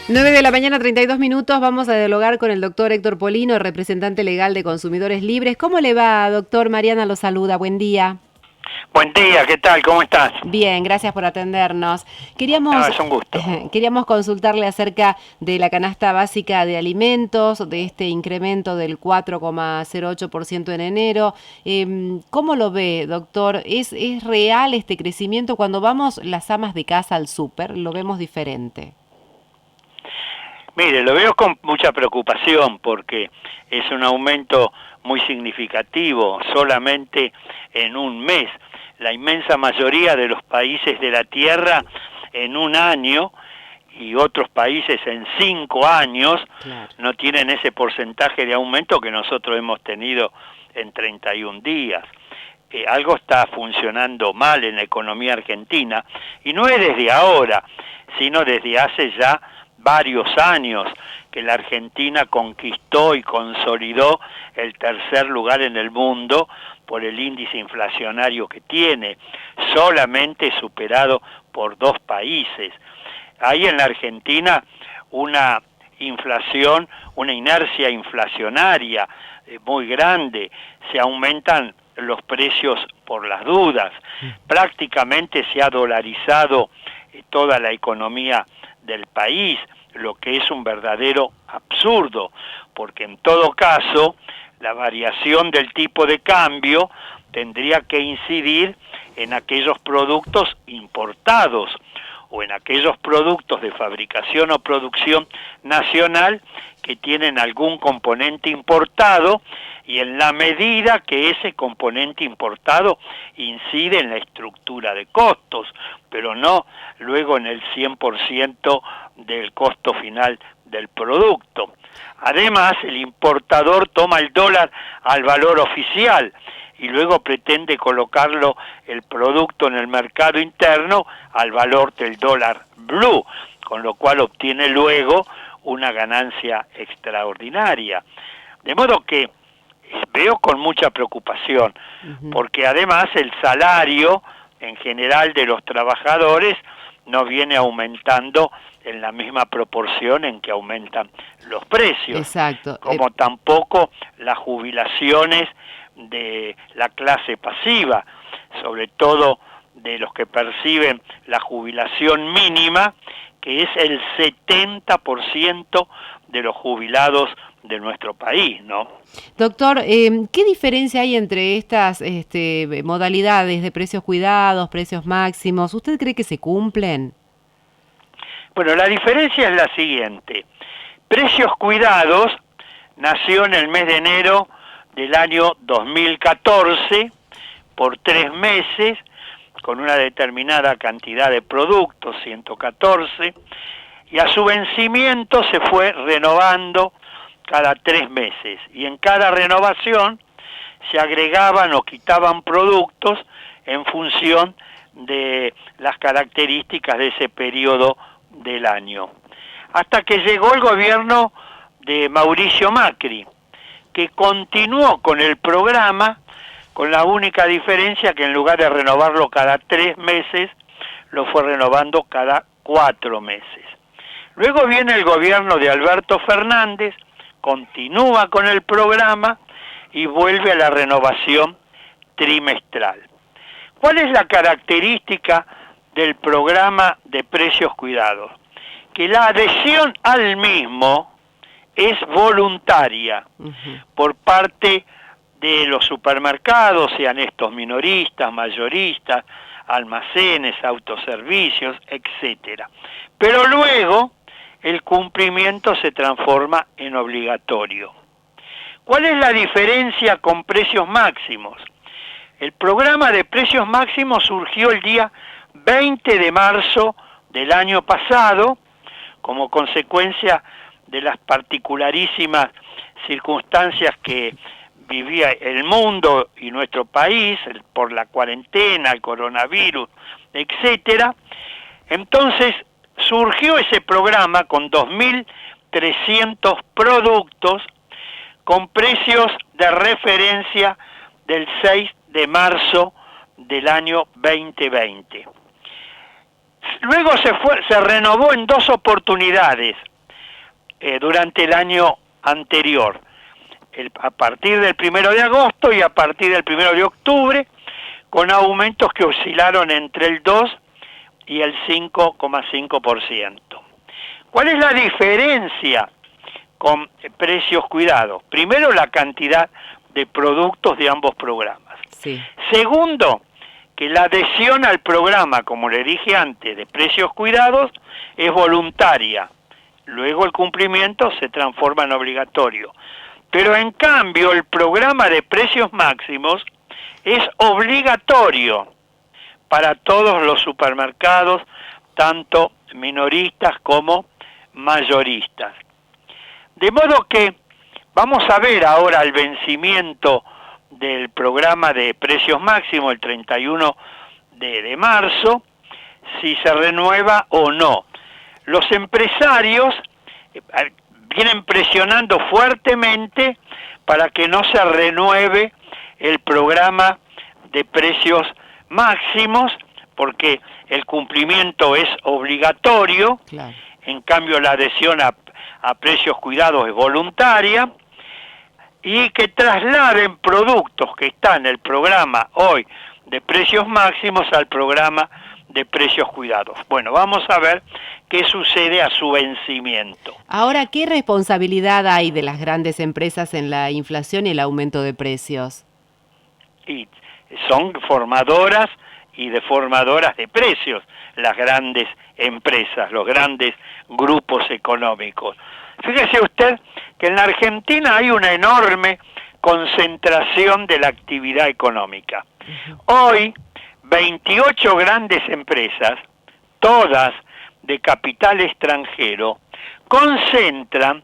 9 de la mañana, 32 minutos. Vamos a dialogar con el doctor Héctor Polino, representante legal de Consumidores Libres. ¿Cómo le va, doctor? Mariana lo saluda. Buen día. Buen día, ¿qué tal? ¿Cómo estás? Bien, gracias por atendernos. Es un gusto. Queríamos consultarle acerca de la canasta básica de alimentos, de este incremento del 4,08% en enero. ¿Cómo lo ve, doctor? ¿Es real este crecimiento? Cuando vamos las amas de casa al súper, lo vemos diferente. Mire, lo veo con mucha preocupación porque es un aumento muy significativo solamente en un mes. La inmensa mayoría de los países de la Tierra en un año y otros países en 5 años no tienen ese porcentaje de aumento que nosotros hemos tenido en 31 días. Algo está funcionando mal en la economía argentina y no es desde ahora, sino desde hace ya varios años que la Argentina conquistó y consolidó el tercer lugar en el mundo por el índice inflacionario que tiene, solamente superado por 2 países. Hay en la Argentina una inflación, una inercia inflacionaria muy grande, se aumentan los precios por las dudas, prácticamente se ha dolarizado toda la economía del país, lo que es un verdadero absurdo, porque en todo caso la variación del tipo de cambio tendría que incidir en aquellos productos importados o en aquellos productos de fabricación o producción nacional que tienen algún componente importado y en la medida que ese componente importado incide en la estructura de costos, pero no luego en el 100% del costo final del producto. Además, el importador toma el dólar al valor oficial y luego pretende colocarlo el producto en el mercado interno al valor del dólar blue, con lo cual obtiene luego una ganancia extraordinaria. De modo que veo con mucha preocupación, porque además el salario en general de los trabajadores no viene aumentando en la misma proporción en que aumentan los precios. Exacto. Como tampoco las jubilaciones de la clase pasiva, sobre todo de los que perciben la jubilación mínima, que es el 70% de los jubilados de nuestro país, ¿no? Doctor, ¿qué diferencia hay entre estas modalidades de precios cuidados, precios máximos? ¿Usted cree que se cumplen? Bueno, la diferencia es la siguiente. Precios cuidados nació en el mes de enero del año 2014 por 3 meses con una determinada cantidad de productos, 114, y a su vencimiento se fue renovando cada 3 meses y en cada renovación se agregaban o quitaban productos en función de las características de ese periodo del año. Hasta que llegó el gobierno de Mauricio Macri, que continuó con el programa con la única diferencia que en lugar de renovarlo cada 3 meses, lo fue renovando cada 4 meses. Luego viene el gobierno de Alberto Fernández, continúa con el programa y vuelve a la renovación trimestral. ¿Cuál es la característica del programa de precios cuidados? Que la adhesión al mismo es voluntaria por parte de los supermercados, sean estos minoristas, mayoristas, almacenes, autoservicios, etcétera. Pero luego el cumplimiento se transforma en obligatorio. ¿Cuál es la diferencia con precios máximos? El programa de precios máximos surgió el día 20 de marzo del año pasado como consecuencia de las particularísimas circunstancias que vivía el mundo y nuestro país por la cuarentena, el coronavirus, etcétera. Entonces surgió ese programa con 2.300 productos con precios de referencia del 6 de marzo del año 2020. Luego se renovó en 2 oportunidades, durante el año anterior, a partir del 1 de agosto y a partir del 1 de octubre, con aumentos que oscilaron entre el 2 y el 5,5%. ¿Cuál es la diferencia con precios cuidados? Primero, la cantidad de productos de ambos programas. Sí. Segundo, que la adhesión al programa, como le dije antes, de precios cuidados, es voluntaria. Luego el cumplimiento se transforma en obligatorio. Pero en cambio, el programa de precios máximos es obligatorio para todos los supermercados, tanto minoristas como mayoristas. De modo que vamos a ver ahora el vencimiento del programa de precios máximos el 31 de marzo, si se renueva o no. Los empresarios vienen presionando fuertemente para que no se renueve el programa de precios máximos, porque el cumplimiento es obligatorio. Claro. En cambio la adhesión a precios cuidados es voluntaria, y que trasladen productos que están en el programa hoy de precios máximos al programa de precios cuidados. Bueno, vamos a ver qué sucede a su vencimiento. Ahora, ¿qué responsabilidad hay de las grandes empresas en la inflación y el aumento de precios? Y son formadoras y deformadoras de precios, las grandes empresas, los grandes grupos económicos. Fíjese usted que en la Argentina hay una enorme concentración de la actividad económica. Hoy, 28 grandes empresas, todas de capital extranjero, concentran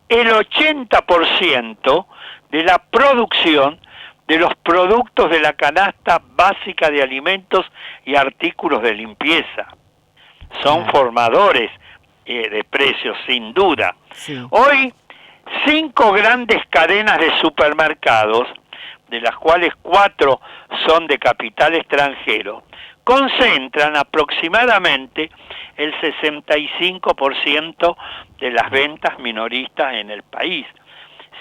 el 80% de la producción de los productos de la canasta básica de alimentos y artículos de limpieza. Son formadores de precios, sin duda. Sí. Hoy, 5 grandes cadenas de supermercados, de las cuales 4 son de capital extranjero, concentran aproximadamente el 65% de las ventas minoristas en el país.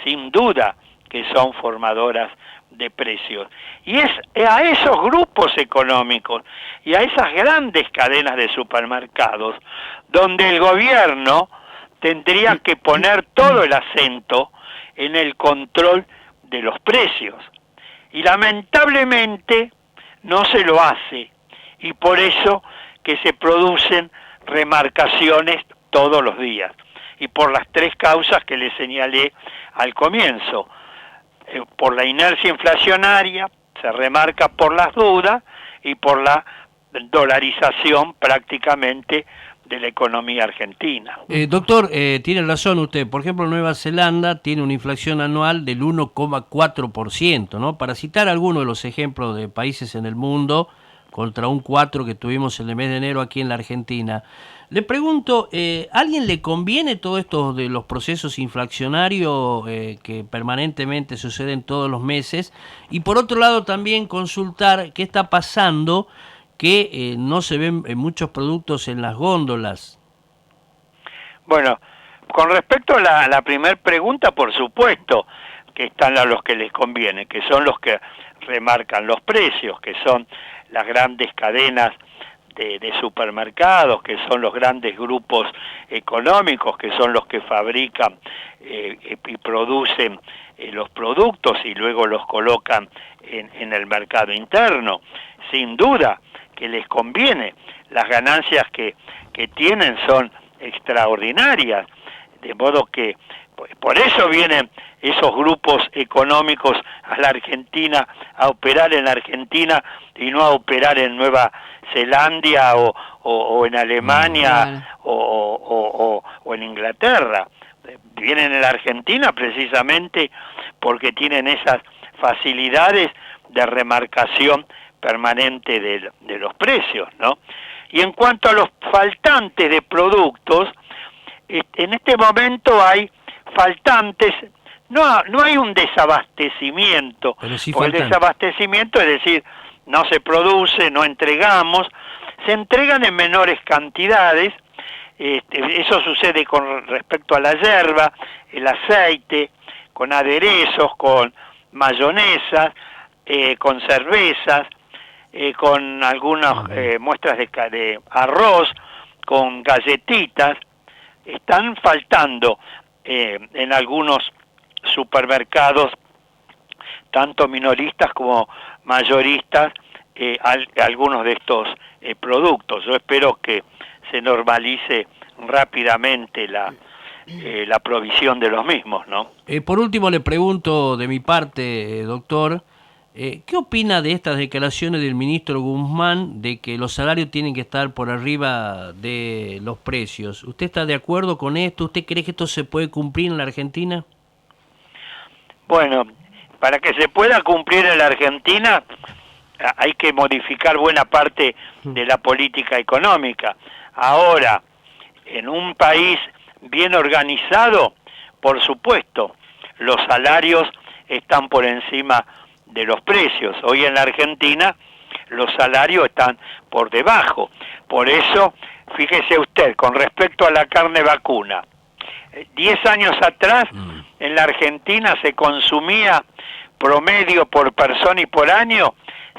Sin duda que son formadoras de precios. Y es a esos grupos económicos y a esas grandes cadenas de supermercados donde el gobierno tendría que poner todo el acento en el control de los precios. Y lamentablemente no se lo hace, y por eso que se producen remarcaciones todos los días, y por las 3 causas que le señalé al comienzo. Por la inercia inflacionaria, se remarca por las dudas, y por la dolarización prácticamente de la economía argentina. Doctor, tiene razón usted. Por ejemplo, Nueva Zelanda tiene una inflación anual del 1,4%, ¿no? Para citar algunos de los ejemplos de países en el mundo, contra un 4% que tuvimos en el mes de enero aquí en la Argentina. Le pregunto, ¿a alguien le conviene todo esto de los procesos inflacionarios que permanentemente suceden todos los meses? Y por otro lado también consultar qué está pasando, que no se ven muchos productos en las góndolas. Bueno, con respecto a la primera pregunta, por supuesto que están a los que les conviene, que son los que remarcan los precios, que son las grandes cadenas de supermercados, que son los grandes grupos económicos, que son los que fabrican y producen los productos y luego los colocan en el mercado interno. Sin duda que les conviene, las ganancias que tienen son extraordinarias, de modo que por eso vienen esos grupos económicos a la Argentina, a operar en la Argentina y no a operar en Nueva Zelanda o en Alemania o en Inglaterra. Vienen a la Argentina precisamente porque tienen esas facilidades de remarcación permanente de los precios, ¿no? Y en cuanto a los faltantes de productos, en este momento hay faltantes, no hay un desabastecimiento, sí, porque el desabastecimiento es decir, no se produce, no entregamos, se entregan en menores cantidades, Eso sucede con respecto a la yerba, el aceite, con aderezos, con mayonesas, con cervezas, con algunas muestras de arroz, con galletitas. Están faltando en algunos supermercados, tanto minoristas como mayoristas, algunos de estos productos. Yo espero que se normalice rápidamente la provisión de los mismos, ¿no? Por último, le pregunto de mi parte, doctor, ¿qué opina de estas declaraciones del ministro Guzmán de que los salarios tienen que estar por arriba de los precios? ¿Usted está de acuerdo con esto? ¿Usted cree que esto se puede cumplir en la Argentina? Bueno, para que se pueda cumplir en la Argentina hay que modificar buena parte de la política económica. Ahora, en un país bien organizado, por supuesto, los salarios están por encima de los precios. Hoy en la Argentina los salarios están por debajo. Por eso, fíjese usted, con respecto a la carne vacuna, 10 años atrás en la Argentina se consumía promedio por persona y por año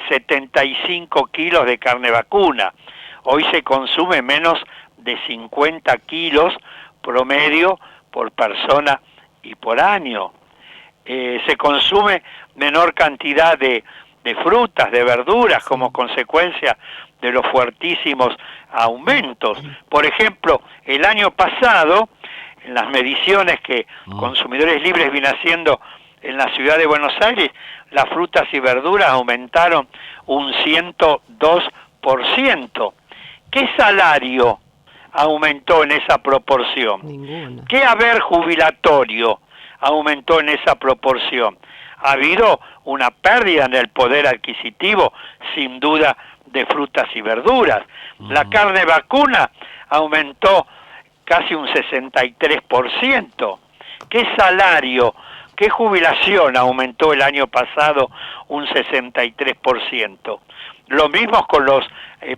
75 kilos de carne vacuna. Hoy se consume menos de 50 kilos promedio por persona y por año. Se consume menor cantidad de frutas, de verduras, como consecuencia de los fuertísimos aumentos. Por ejemplo, el año pasado, en las mediciones que Consumidores Libres viene haciendo en la ciudad de Buenos Aires, las frutas y verduras aumentaron un 102%. ¿Qué salario aumentó en esa proporción? Ninguno. ¿Qué haber jubilatorio aumentó en esa proporción? Ha habido una pérdida en el poder adquisitivo, sin duda, de frutas y verduras. La carne vacuna aumentó casi un 63%. ¿Qué salario, qué jubilación aumentó el año pasado un 63%? Lo mismo con los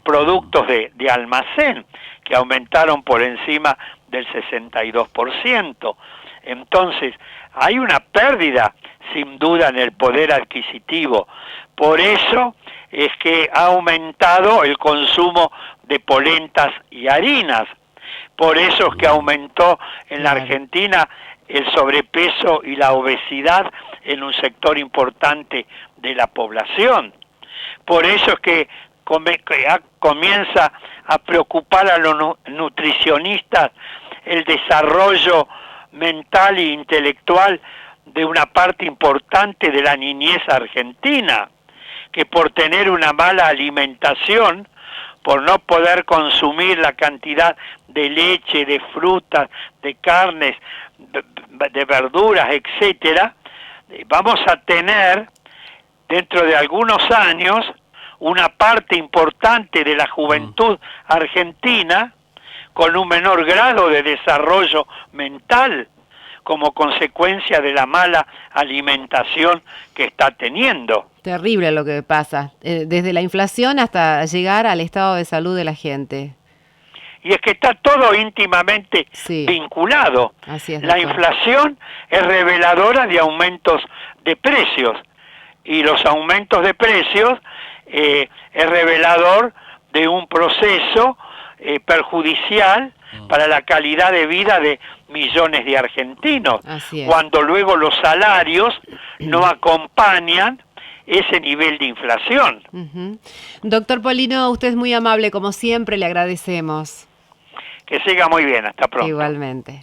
productos de almacén, que aumentaron por encima del 62%. Entonces, hay una pérdida, sin duda, en el poder adquisitivo. Por eso es que ha aumentado el consumo de polentas y harinas. Por eso es que aumentó en la Argentina el sobrepeso y la obesidad en un sector importante de la población. Por eso es que comienza a preocupar a los nutricionistas el desarrollo mental e intelectual de una parte importante de la niñez argentina, que por tener una mala alimentación, por no poder consumir la cantidad de leche, de frutas, de carnes, de verduras, etcétera, vamos a tener dentro de algunos años una parte importante de la juventud argentina con un menor grado de desarrollo mental como consecuencia de la mala alimentación que está teniendo. Terrible lo que pasa, desde la inflación hasta llegar al estado de salud de la gente. Y es que está todo íntimamente vinculado. Así es, la inflación es reveladora de aumentos de precios, y los aumentos de precios es revelador de un proceso perjudicial para la calidad de vida de millones de argentinos, cuando luego los salarios no acompañan ese nivel de inflación. Doctor Polino, usted es muy amable, como siempre, le agradecemos. Que siga muy bien, hasta pronto. Igualmente.